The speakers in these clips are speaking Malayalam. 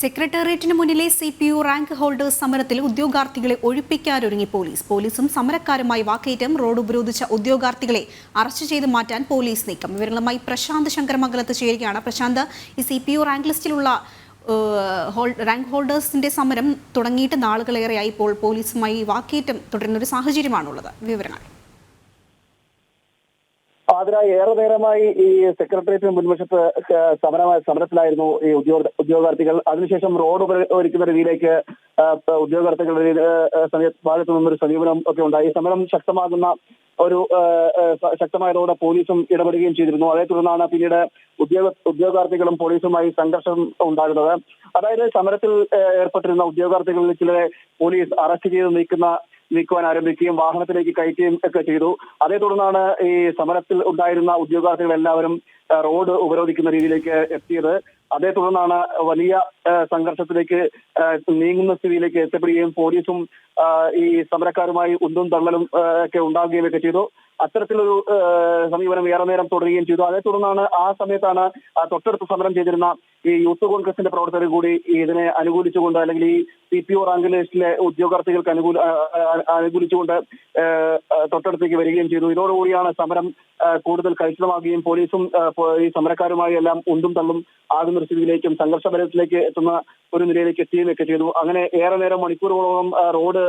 സെക്രട്ടേറിയറ്റിന് മുന്നിലെ സിപിയു റാങ്ക് ഹോൾഡേഴ്സ് സമരത്തിൽ ഉദ്യോഗാർത്ഥികളെ ഒഴിപ്പിക്കാനൊരുങ്ങി പോലീസ്. പോലീസും സമരക്കാരുമായി വാക്കേറ്റം. റോഡ് ഉപരോധിച്ച ഉദ്യോഗാർത്ഥികളെ അറസ്റ്റ് ചെയ്ത് മാറ്റാൻ പോലീസ് നീക്കം. വിവരങ്ങളുമായി പ്രശാന്ത് ശങ്കരമംഗലത്ത് ചേരുകയാണ്. പ്രശാന്ത്, ഈ സിപിയു റാങ്ക് ലിസ്റ്റിലുള്ള റാങ്ക് ഹോൾഡേഴ്സിന്റെ സമരം തുടങ്ങിയിട്ട് നാളുകളേറെയായി. ഇപ്പോൾ പോലീസുമായി വാക്കേറ്റം തുടരുന്ന ഒരു സാഹചര്യമാണുള്ളത്. വിവരങ്ങൾ. അതിനായി ഏറെ നേരമായി ഈ സെക്രട്ടേറിയറ്റിന് മുൻവശത്ത് സമരത്തിലായിരുന്നു ഈ ഉദ്യോഗാർത്ഥികൾ. അതിനുശേഷം റോഡ് ഒരുക്കുന്ന രീതിയിലേക്ക് ഉദ്യോഗാർത്ഥികളുടെ ഭാഗത്തു നിന്നൊരു സമീപനം ഒക്കെ ഉണ്ടായി. സമരം ശക്തമായതോടെ പോലീസും ഇടപെടുകയും ചെയ്തിരുന്നു. അതേ തുടർന്നാണ് പിന്നീട് ഉദ്യോഗാർത്ഥികളും പോലീസുമായി സംഘർഷം ഉണ്ടാകുന്നത്. അതായത് സമരത്തിൽ ഏർപ്പെട്ടിരുന്ന ഉദ്യോഗാർത്ഥികളിൽ ചിലരെ പോലീസ് അറസ്റ്റ് ചെയ്ത് നീക്കുവാൻ ആരംഭിക്കുകയും വാഹനത്തിലേക്ക് കയറ്റുകയും ഒക്കെ ചെയ്തു. അതേ തുടർന്നാണ് ഈ സമരത്തിൽ ഉണ്ടായിരുന്ന ഉദ്യോഗാർത്ഥികൾ എല്ലാവരും റോഡ് ഉപരോധിക്കുന്ന രീതിയിലേക്ക് എത്തിയത്. അതേ തുടർന്നാണ് വലിയ സംഘർഷത്തിലേക്ക് നീങ്ങുന്ന സ്ഥിതിയിലേക്ക് എത്തപ്പെടുകയും പോലീസും ഈ സമരക്കാരുമായി ഉന്തും തള്ളലും ഒക്കെ ഉണ്ടാകുകയും ഒക്കെ ചെയ്തു. അത്തരത്തിലൊരു സമീപനം ഏറെ നേരം തുടരുകയും ചെയ്തു. അതേ തുടർന്നാണ് ആ സമയത്താണ് തൊട്ടടുത്ത് സമരം ചെയ്തിരുന്ന ഈ യൂത്ത് കോൺഗ്രസിന്റെ പ്രവർത്തകർ കൂടി ഇതിനെ അനുകൂലിച്ചുകൊണ്ട്, അല്ലെങ്കിൽ ഈ സിപിഒ റാങ്ക് ലിസ്റ്റിലെ ഉദ്യോഗാർത്ഥികൾക്ക് അനുകൂലിച്ചുകൊണ്ട് തൊട്ടടുത്തേക്ക് വരികയും ചെയ്തു. ഇതോടുകൂടിയാണ് സമരം കൂടുതൽ കലുഷിതമാകുകയും പോലീസും ഈ സമരക്കാരുമായി എല്ലാം ഉന്തും തള്ളും ആകുന്ന ഒരു സ്ഥിതിയിലേക്കും സംഘർഷപരത്തിലേക്ക് എത്തുന്ന ഒരു നിലയിലേക്ക് എത്തുകയൊക്കെ ചെയ്തു. അങ്ങനെ ഏറെ നേരം മണിക്കൂറുകളോളം റോഡ്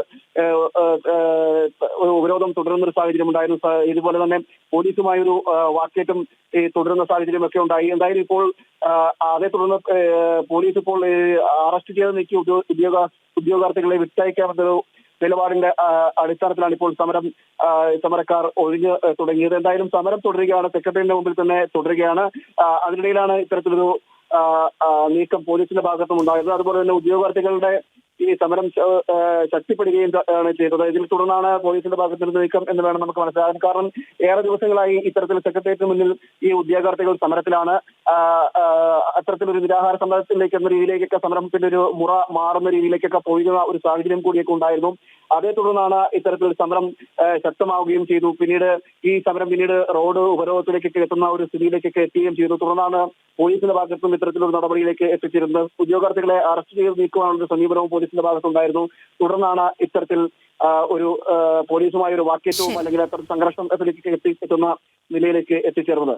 ഉപരോധം തുടരുന്ന ഒരു സാഹചര്യം ഉണ്ടായിരുന്നു. ഇതുപോലെ തന്നെ പോലീസുമായൊരു വാക്കേറ്റം തുടരുന്ന സാഹചര്യമൊക്കെ ഉണ്ടായി. എന്തായാലും ഇപ്പോൾ അതേ തുടർന്ന് പോലീസ് ഇപ്പോൾ അറസ്റ്റ് ചെയ്ത് നീക്കിയ ഉദ്യോഗാർത്ഥികളെ വിട്ടയക്കാമെന്നൊരു നിലപാടിന്റെ അടിസ്ഥാനത്തിലാണ് ഇപ്പോൾ സമരക്കാർ ഒഴിഞ്ഞു തുടങ്ങിയത്. എന്തായാലും സമരം തുടരുകയാണ്, സെക്രട്ടറിയുടെ മുമ്പിൽ തന്നെ തുടരുകയാണ്. അതിനിടയിലാണ് ഇത്തരത്തിലൊരു നീക്കം പോലീസിന്റെ ഭാഗത്തും ഉണ്ടായത്. അതുപോലെ തന്നെ ഉദ്യോഗാർത്ഥികളുടെ ഈ സമരം ശക്തിപ്പെടുകയും ആണ് ചെയ്തത്. ഇതിൽ തുടർന്നാണ് പോലീസിന്റെ ഭാഗത്ത് നിന്ന് നീക്കം എന്ന് വേണം നമുക്ക് മനസ്സിലാക്കാൻ. കാരണം ഏറെ ദിവസങ്ങളായി ഇത്തരത്തിൽ സെക്രട്ടേറിയറ്റിന് മുന്നിൽ ഈ ഉദ്യോഗാർത്ഥികൾ സമരത്തിലാണ്. അത്തരത്തിലൊരു നിരാഹാര സമരത്തിലേക്ക് എന്ന രീതിയിലേക്കൊക്കെ സമരത്തിന്റെ ഒരു മുറ മാറുന്ന രീതിയിലേക്കൊക്കെ പോയിരുന്ന ഒരു സാഹചര്യം കൂടിയൊക്കെ ഉണ്ടായിരുന്നു. അതേ തുടർന്നാണ് ഇത്തരത്തിൽ സമരം ശക്തമാവുകയും ചെയ്തു. ഈ സമരം പിന്നീട് റോഡ് ഉപരോധത്തിലേക്കൊക്കെ എത്തുന്ന ഒരു സ്ഥിതിയിലേക്കൊക്കെ എത്തുകയും ചെയ്തു. തുടർന്നാണ് പോലീസിന്റെ ഭാഗത്തും ഇത്തരത്തിലൊരു നടപടിയിലേക്ക് എത്തിച്ചിരുന്നത്. ഉദ്യോഗാർത്ഥികളെ അറസ്റ്റ് ചെയ്ത് നീക്കുവാനുള്ള സമീപനവും പോലീസിന്റെ ഭാഗത്തുണ്ടായിരുന്നു. തുടർന്നാണ് ഇത്തരത്തിൽ ഒരു പോലീസുമായ ഒരു വാക്കേറ്റവും അല്ലെങ്കിൽ അത്തരം സംഘർഷത്തിലേക്ക് എത്തുന്ന നിലയിലേക്ക് എത്തിച്ചേർന്നത്.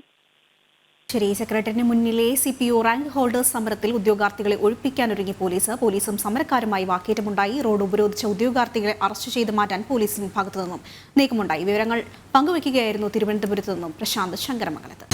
ശരി, സെക്രട്ടറിന് മുന്നിലെ സിപിഒ റാങ്ക് ഹോൾഡേഴ്സ് സമരത്തിൽ ഉദ്യോഗാർത്ഥികളെ ഒഴിപ്പിക്കാനൊരുങ്ങി പോലീസും സമരക്കാരുമായി വാക്കേറ്റമുണ്ടായി. റോഡ് ഉപരോധിച്ച ഉദ്യോഗാർത്ഥികളെ അറസ്റ്റ് ചെയ്ത് മാറ്റാൻ പോലീസിന്റെ ഭാഗത്തു നിന്നും നീക്കമുണ്ടായി. വിവരങ്ങൾ പങ്കുവയ്ക്കുകയായിരുന്നു തിരുവനന്തപുരത്ത് നിന്നും പ്രശാന്ത് ശങ്കരമംഗലത്ത്.